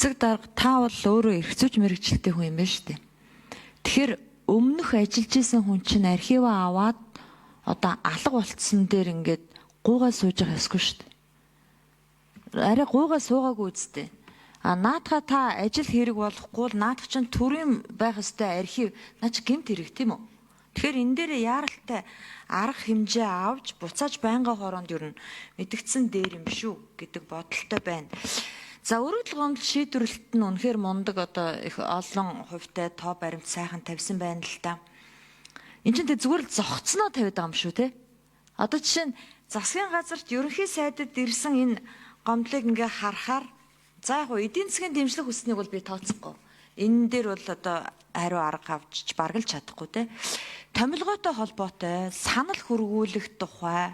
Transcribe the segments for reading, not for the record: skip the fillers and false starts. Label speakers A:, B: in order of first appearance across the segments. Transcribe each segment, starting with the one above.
A: Эцэг дарга та бол өөрөө эрхцүүж мэрэгчлээ хүн юм байна шүү дээ. Тэгэхээр өмнөх ажиллаж исэн хүн чинь архиваа аваад одоо алга болцсон дээр ингээд гуугаа сууж байгаа ёсгүй шүү дээ. Арай гуугаа суугаагүй үсттэй. Наадхаа та ажил хэрэг болохгүй л наадах чинь төрийн байх ёстой архив наач гэмт хэрэг тийм үү? Тэгэхээр энэ дээр яаралтай арга хэмжээ авч буцааж байнга хооронд юу мэдгдсэн дээр юм шүү гэдэг бодолтой байна. За өргөдөл гомдол шийдвэрлэлт нь үнэхээр мундаг одоо их олон хувьтай тоо баримт сайхан тавьсан байна л да. Энд чинь зүгээр л зогцноо тавиад байгаа юм шүү те. Одоо жишээ нь засгийн газарт ерөнхий сайдад ирсэн энэ гомдлыг ингээ харахаар за яг эдийн засгийн дэмжлэг хүснэг бол би тооцохгүй. Энэ дээр бол одоо хариу арга авчиж баргалж чадахгүй те. Томилгоотой холбоотой санал хөрвүүлэх тухай,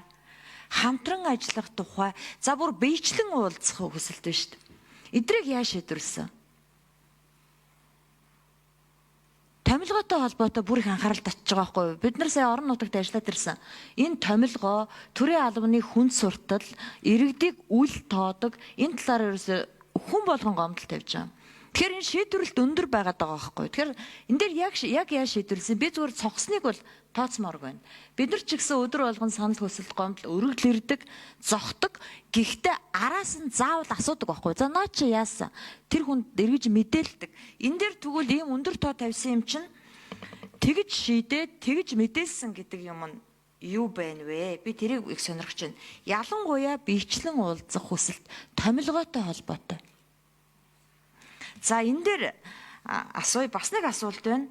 A: хамтран ажиллах тухай, за бүр биечлэн уулзах хүсэлтэй шүү дээ. Эдрийг яаж шийдвэрлсэн? Томилгоотой холбоотой бүр их анхаарал татж байгаа байхгүй юу? Бид нар сая орон нутагт ажиллаад ирсэн. Энэ томилгоо, төрийн албаны хүн суртал, иргэдийг үл тоодог энэ талаар ерөөсөө хүн болгон гомдол тавьж байгаа. Тэгэхээр энэ шийдвэрлэлт өндөр байгаад байгаа байхгүй юу? Тэгэхээр энэ дээр яг яаж шийдвэрлсэн? Би зүгээр цогцныг бол тооцмоор байна. Бид нар ч гэсэн өдөр болгон санал хүсэлт гомдол өргөдөл ирдэг, зогтдог. Гэхдээ араас нь заавал асуудаг байхгүй юу? За наа чи яасан? Тэр хүнд эргэж мэдээлдэг. Энэ дээр тэгвэл ийм өндөр тоо тавьсан юм чинь тэгж шийдээд, тэгж мэдээлсэн гэдэг юм нь юу байна вэ? Би тэрийг их сонирхож байна. Ялангуяа биечлэн уулзах хүсэлт томилгоотой холбоотой. За энэ дээр бас нэг асуулт байна.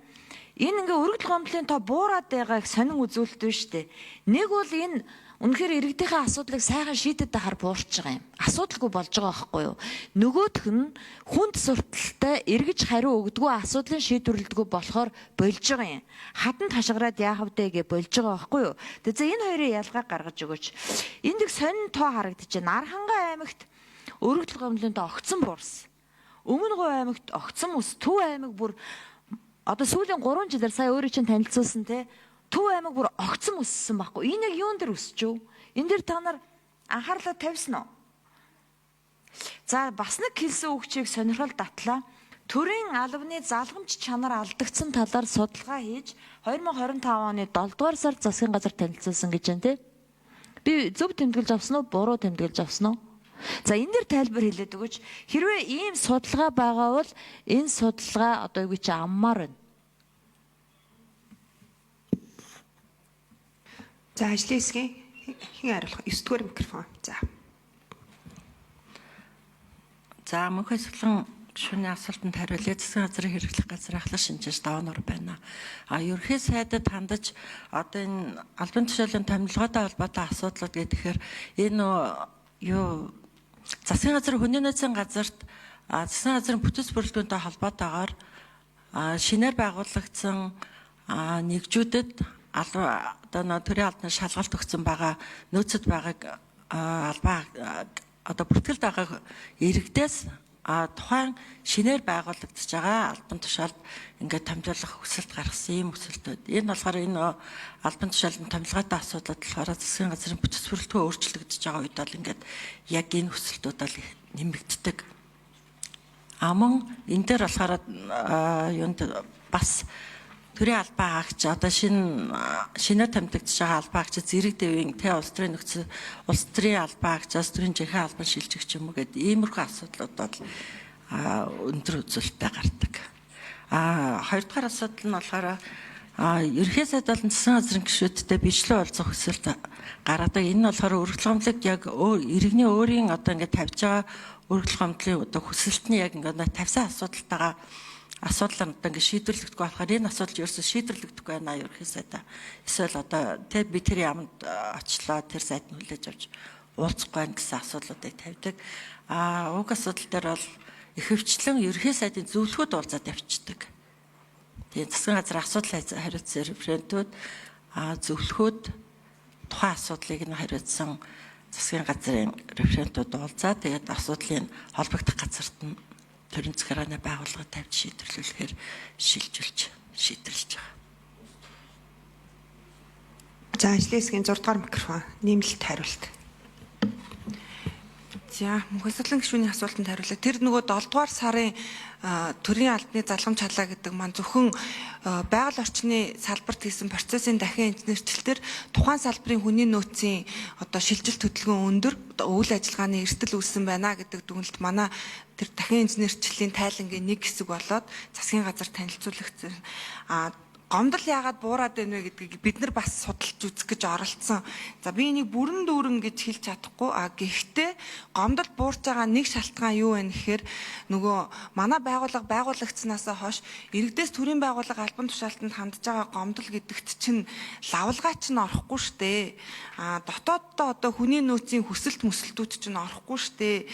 A: Энэ ингээ өргөдөл гомдлын тоо буураад байгаа их сонин үзүүлэлт байна шүү дээ. Нэг бол энэ үнэхээр иргэдийнхээ асуудлыг сайхан шийдэд байхаар буурч байгаа юм. Асуудалгүй болж байгаа байхгүй юу? Нөгөөх нь хүнд сурталтай эргэж хариу өгдөггүй асуудлын шийдвэрлэдэггүй болохоор болж байгаа юм. Хатанд хашгираад яах вэ гэж болж байгаа байхгүй юу? Тэгээ за энэ хоёрын ялгаа гаргаж өгөөч. Энд их сонин тоо харагдаж байна. Архангай аймагт өргөдөл гомдлын тоо огцон буурсан. Өмнөгов аймагт огцон ус, Төв аймаг бүр одоо сүүлийн 3 жилээр сая өөрөө чинь танилцуулсан те Төв аймаг бүр огцон өссөн байхгүй. Энэ яг юун дээр өсч юу? Энэ дээр та нар анхаарлаа тавьсан уу? За бас нэг хэлсэн үгчийг сонирхол татлаа. Төрийн албаны залгамж чанар алдагдсан талаар судалгаа хийж 2025 оны 7 дугаар сард засгийн газар танилцуулсан гэж байна те. Би зөв тэмдэглэж авсан уу? Буруу тэмдэглэж авсан уу? За энэ дээр тайлбар хэлээд өгөөч. Хэрвээ ийм судалгаа байгаа бол энэ судалгаа одоо юу гэж аммаар байна.
B: За ажлын хэсгийн хэн хариулах? 9-р микрофон.
C: За мөнхөд цэглэн шүний асуултанд хариулъя. Засгийн газрын хэрэглэх газрын ахлах шинжээс давнаар байна. Ерөнхий сайдад хандаж одоо энэ албан тушаалын томилгоотой холбоотой асуудлууд гэхээр энэ юу засгийн газрын хүний нөөцийн газарт засгийн газрын бүтэц бүрэлдэхүүнтэй холбоотойгоор шинээр байгуулагдсан нэгжүүдэд одоо төрийн албаны шалгалт өгсөн байгаа нөөцөд байгааг албаа одоо бүртгэлд байгаа иргэдээс тухайн шинээр байгуулагдаж байгаа албан тушаалд ингээд томилох хүсэлт гаргасан юм хүсэлтүүд. Энэ болохоор энэ албан тушаалын томилгоотой асуудал болохоор засгийн газрын бүтэц бүрэлдэхүүн өөрчлөгдөж байгаа үед бол ингээд яг энэ хүсэлтүүд бол нэмэгддэг. Аман энэ дээр болохоор юунд бас төрийн албаа хаагч одоо шинээр томилогдож байгаа албаа хаагч зэрэг дэвийн тэ улс төрийн нөхцөл улс төрийн албаа хаагчаас төрийн жинхэнэ албан шилжигч юм уу гэдэг иймэрхүү асуудлууд бол өндөр үзүүлэлттэй гардаг. Хоёрдугаар асуудал нь болохоор ерөнхий сайд болон засгийн газрын гишүүдтэй бичлэн уулзах хүсэлт гаргадаг. Энэ нь болохоор өргөдөл гомдлыг яг иргэний өөрийн одоо ингээд тавьж байгаа өргөдөл гомдлын одоо хүсэлтний яг ингээд тавьсан асуудалтайгаа асуудлаар одоо ингээд шийдвэрлэгдэхгүй болохоор энэ асуудал ерөөсөө шийдвэрлэгдэхгүй байна ерөнхий сайдаа. Эсвэл одоо би тэр яманд очлоо тэр сайд нь хүлээж авч уулзахгүй байна гэсэн асуудлуудыг тавьдаг. Уг асуудал дээр бол ихэвчлэн ерөнхий сайдын зөвлөгөөд уулзаад явцдаг. Тэгээд засгийн газрын асуудал хариуцсан референтүүд зөвлөхөөд тухайн асуудлыг нь хариуцсан засгийн газрын референтүүд уулзаад тэгээд асуудлыг холбогдох газарт нь төрийн захиргааны байгууллага тавьж шийдвэрлэхээр шилжүүлж шийдвэрлэж байгаа.
B: За ажлын хэсгийн 6 дугаар микрофон нэмэлт хариулт. За мөнх асуулын гишүүний асуултанд хариулъя. Тэр нөгөө 7 дугаар сарын төрийн албаны залгамж халаа гэдэг маань зөвхөн байгаль орчны салбарт хийсэн процессын дахин инженерчлэлээр тухайн салбарын хүний нөөцийн одоо шилжилт хөдөлгөөн өндөр үйл ажиллагааны эрсдэл үүссэн байна гэдэг дүгнэлт манай тэр дахин инженерчлэлийн тайлангийн нэг хэсэг болоод засгийн газар танилцуулагдсан. Гомдол яагаад буураад байна вэ гэдгийг бид нар бас судалж үзэх гэж оролцсон. За би энийг бүрэн дүүрэн гэж хэлж чадахгүй. Гэхдээ гомдол буурч байгаа нэг шалтгаан юу вэ гэхээр нөгөө манай байгууллага байгуулагдсанаас хойш иргэдээс төрийн байгууллага албан тушаалтанд хандж байгаа гомдол гэдэгт чинь лавлгаа чинь орохгүй штэ. Дотооддоо одоо хүний нөөцийн хүсэлт мөсөлтүүд чинь орохгүй штэ.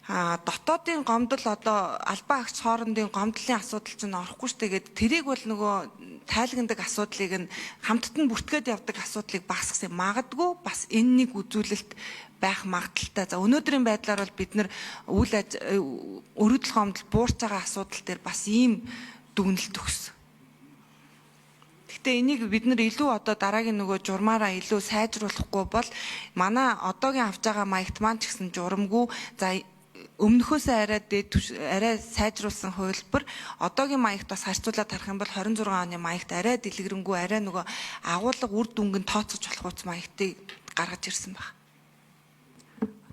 B: Дотоодын гомдол одоо албан агч хоорондын гомдлын асуудал чинь орохгүй штэ гэд тэрийг бол нөгөө тайлагнадаг асуудлыг нь хамтд нь бүртгээд явдаг асуудлыг багасгах юм. Магадгүй бас энэ нэг үзүүлэлт байх магадaltaй. За өнөөдрийн байдлаар бол бид нар өргөдөл гомдол буурч байгаа асуудал дээр бас ийм дүгнэлт өгсөн. Гэхдээ энийг бид нар илүү одоо дараагийн нөгөө журмаараа илүү сайжруулахгүй бол манай одоогийн авч байгаа маягт маань ч гэсэн журамгүй. За өмнөхөөсөө арай сайжруулсан хувилбар одоогийн маягт бас харьцуулаад харах юм бол 26 оны маягт арай дэлгэрэнгүй арай нөгөө агуулга үр дүнгийн тооцож болох үс маягтыг гаргаж ирсэн байна.